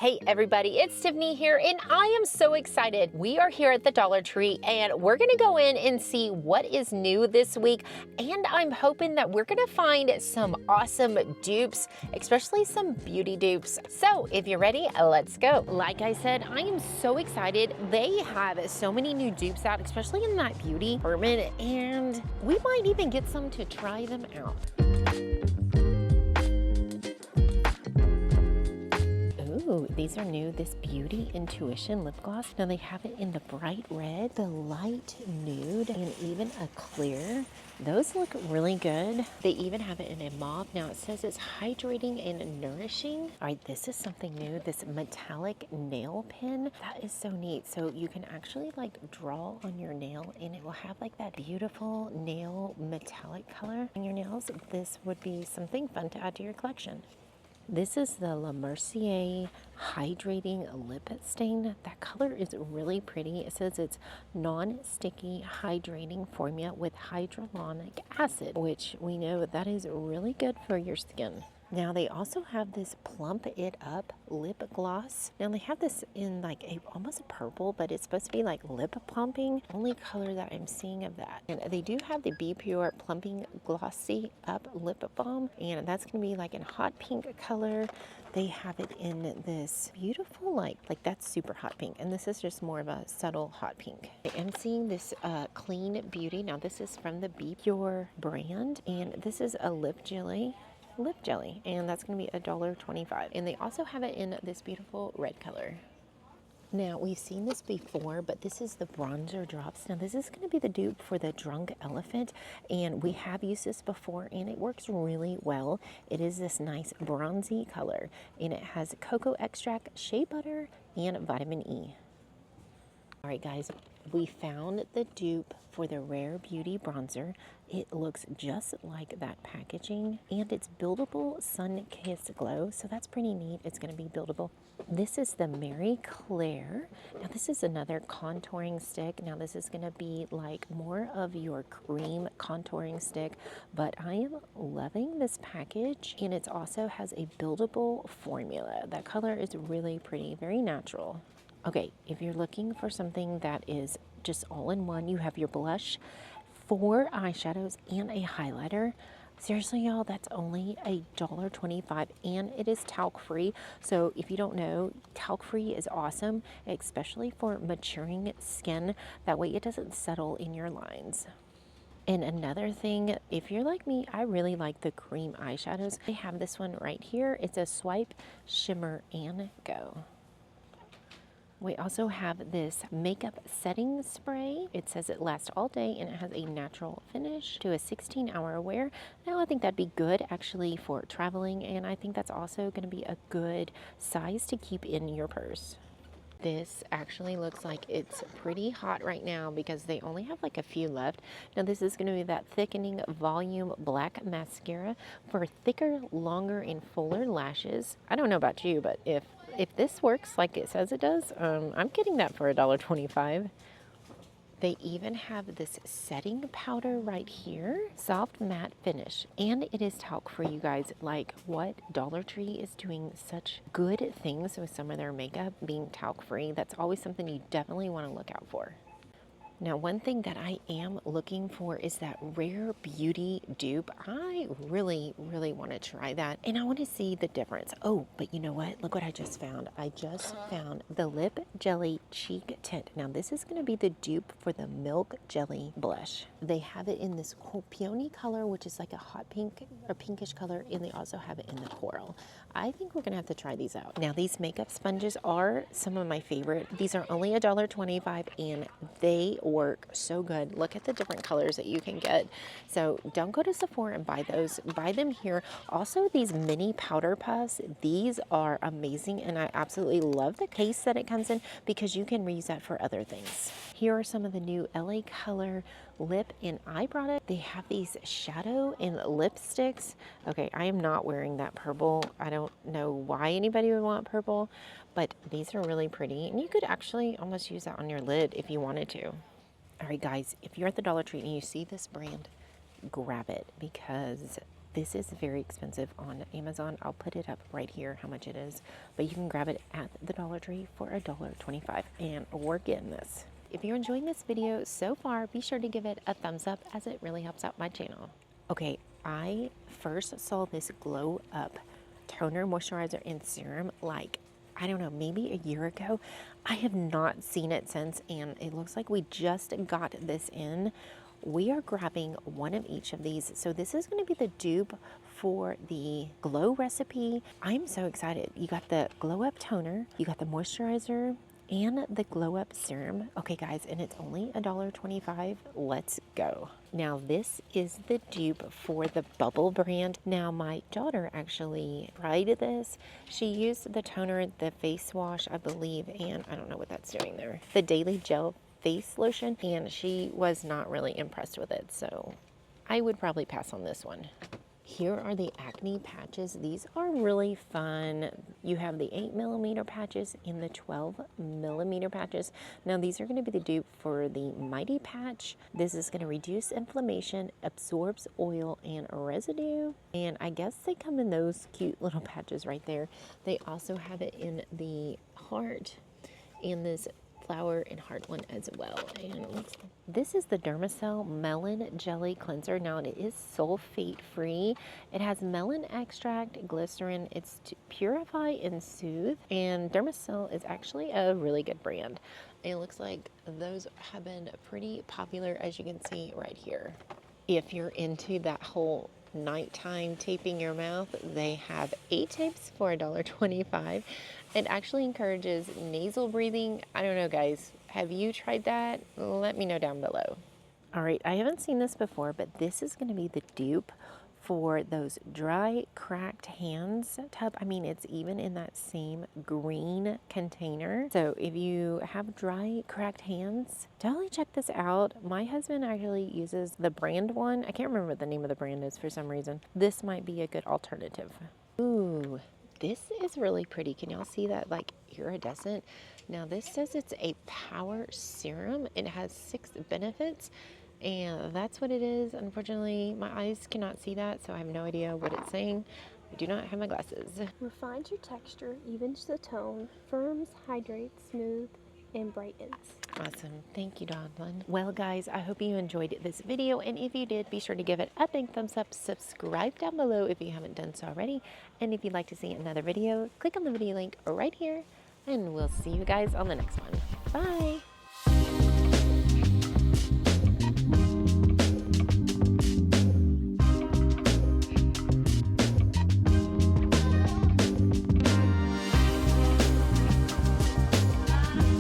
Hey everybody, it's Tiffany here and I am so excited. We are here at the Dollar Tree and we're gonna go in and see what is new this week, and I'm hoping that we're gonna find some awesome dupes, especially some beauty dupes. So if you're ready, let's go. Like I said, I am so excited. They have so many new dupes out, especially in that beauty department, and we might even get some to try them out. Ooh, these are new, this Beauty Intuition lip gloss. Now they have it in the bright red, the light nude, and even a clear. Those look really good. They even have it in a mauve. Now it says it's hydrating and nourishing. All right, this is something new, this metallic nail pen. That is so neat. So you can actually like draw on your nail and it will have like that beautiful nail metallic color on your nails. This would be something fun to add to your collection. This is the La Mercier Hydrating Lip Stain. That color is really pretty. It says it's non-sticky hydrating formula with hyaluronic acid, which we know that is really good for your skin. Now they also have this Plump It Up lip gloss. Now they have this in like almost a purple, but it's supposed to be like lip plumping. Only color that I'm seeing of that. And they do have the Be Pure Plumping Glossy Up Lip Balm, and that's gonna be like in hot pink color. They have it in this beautiful like that's super hot pink, and this is just more of a subtle hot pink. I am seeing this Clean Beauty. Now this is from the Be Pure brand, and this is a lip jelly, and that's going to be $1.25, and they also have it in this beautiful red color. Now we've seen this before, but this is the bronzer drops. Now this is going to be the dupe for the Drunk Elephant, and we have used this before and it works really well. It is this nice bronzy color, and it has cocoa extract, shea butter, and vitamin E. All right guys, we found the dupe for the Rare Beauty bronzer. It looks just like that packaging, and it's buildable Sun Kiss Glow, so that's pretty neat. It's going to be buildable. This is the Mary Claire. Now this is another contouring stick. Now this is going to be like more of your cream contouring stick, but I am loving this package, and it also has a buildable formula. That color is really pretty, very natural. Okay, if you're looking for something that is just all in one, you have your blush, 4 eyeshadows, and a highlighter. Seriously, y'all, that's only $1.25, and it is talc free. So if you don't know, talc free is awesome, especially for maturing skin. That way it doesn't settle in your lines. And another thing, if you're like me, I really like the cream eyeshadows. I have this one right here. It's a Swipe, Shimmer, and Go. We also have this makeup setting spray. It says it lasts all day and it has a natural finish to a 16-hour wear. Now I think that'd be good actually for traveling, and I think that's also going to be a good size to keep in your purse. This actually looks like it's pretty hot right now because they only have like a few left. Now this is going to be that thickening volume black mascara for thicker, longer, and fuller lashes. I don't know about you, but if this works like it says it does, I'm getting that for $1.25. They even have this setting powder right here, soft matte finish, and it is talc free, you guys. Like, what? Dollar Tree is doing such good things with some of their makeup being talc free. That's always something you definitely want to look out for. Now, one thing that I am looking for is that Rare Beauty dupe. I really, really want to try that, and I want to see the difference. Oh, but you know what? Look what I just found. I just found the Lip Jelly Cheek Tint. Now, this is going to be the dupe for the Milk Jelly Blush. They have it in this peony color, which is like a hot pink or pinkish color, and they also have it in the coral. I think we're going to have to try these out. Now, these makeup sponges are some of my favorite. These are only $1.25, and they work so good. Look at the different colors that you can get. So don't go to Sephora and buy those. Buy them here. Also, these mini powder puffs, these are amazing, and I absolutely love the case that it comes in because you can reuse that for other things. Here are some of the new LA Color lip and eye products. They have these shadow and lipsticks. Okay, I am not wearing that purple. I don't know why anybody would want purple, but these are really pretty, and you could actually almost use that on your lid if you wanted to. All right, guys, if you're at the Dollar Tree and you see this brand, grab it because This is very expensive on Amazon. I'll put it up right here how much it is, but you can grab it at the Dollar Tree for $1.25, and we're getting this. If you're enjoying this video so far, be sure to give it a thumbs up as it really helps out my channel. Okay, I first saw this Glow Up toner, moisturizer, and serum like, I don't know, maybe a year ago. I have not seen it since, and it looks like we just got this in. We are grabbing one of each of these. So this is going to be the dupe for the Glow recipe. I'm so excited. You got the Glow Up toner, you got the moisturizer, and the Glow Up serum. Okay guys, and it's only $1.25. Let's go. Now this is the dupe for the Bubble brand. Now my daughter actually tried this. She used the toner, the face wash, I believe, and I don't know what that's doing there, the Daily Gel face lotion, and she was not really impressed with it, so I would probably pass on this one. Here are the acne patches. These are really fun. You have the 8mm patches and the 12mm patches. Now these are going to be the dupe for the Mighty Patch. This is going to reduce inflammation, absorbs oil and residue, and I guess they come in those cute little patches right there. They also have it in the heart and this flower and heart one as well. And this is the Dermacell Melon Jelly Cleanser. Now it is sulfate free. It has melon extract, glycerin. It's to purify and soothe. And Dermacell is actually a really good brand. It looks like those have been pretty popular, as you can see right here. If you're into that whole nighttime taping your mouth, they have 8 tapes for $1.25. It actually encourages nasal breathing. I don't know, guys. Have you tried that? Let me know down below. All right, I haven't seen this before, but this is going to be the dupe for those dry, cracked hands tub. I mean, it's even in that same green container. So if you have dry, cracked hands, definitely check this out. My husband actually uses the brand one. I can't remember what the name of the brand is for some reason. This might be a good alternative. Ooh, this is really pretty. Can y'all see that, like, iridescent? Now this says it's a power serum. It has 6 benefits, and that's what it is. Unfortunately, my eyes cannot see that, so I have no idea what it's saying. I do not have my glasses. Refines your texture, evens the tone, firms, hydrates, smooth, and brightens. Awesome. Thank you, Donlin. Well, guys, I hope you enjoyed this video, and if you did, be sure to give it a big thumbs up. Subscribe down below if you haven't done so already, and if you'd like to see another video, click on the video link right here, and we'll see you guys on the next one. Bye!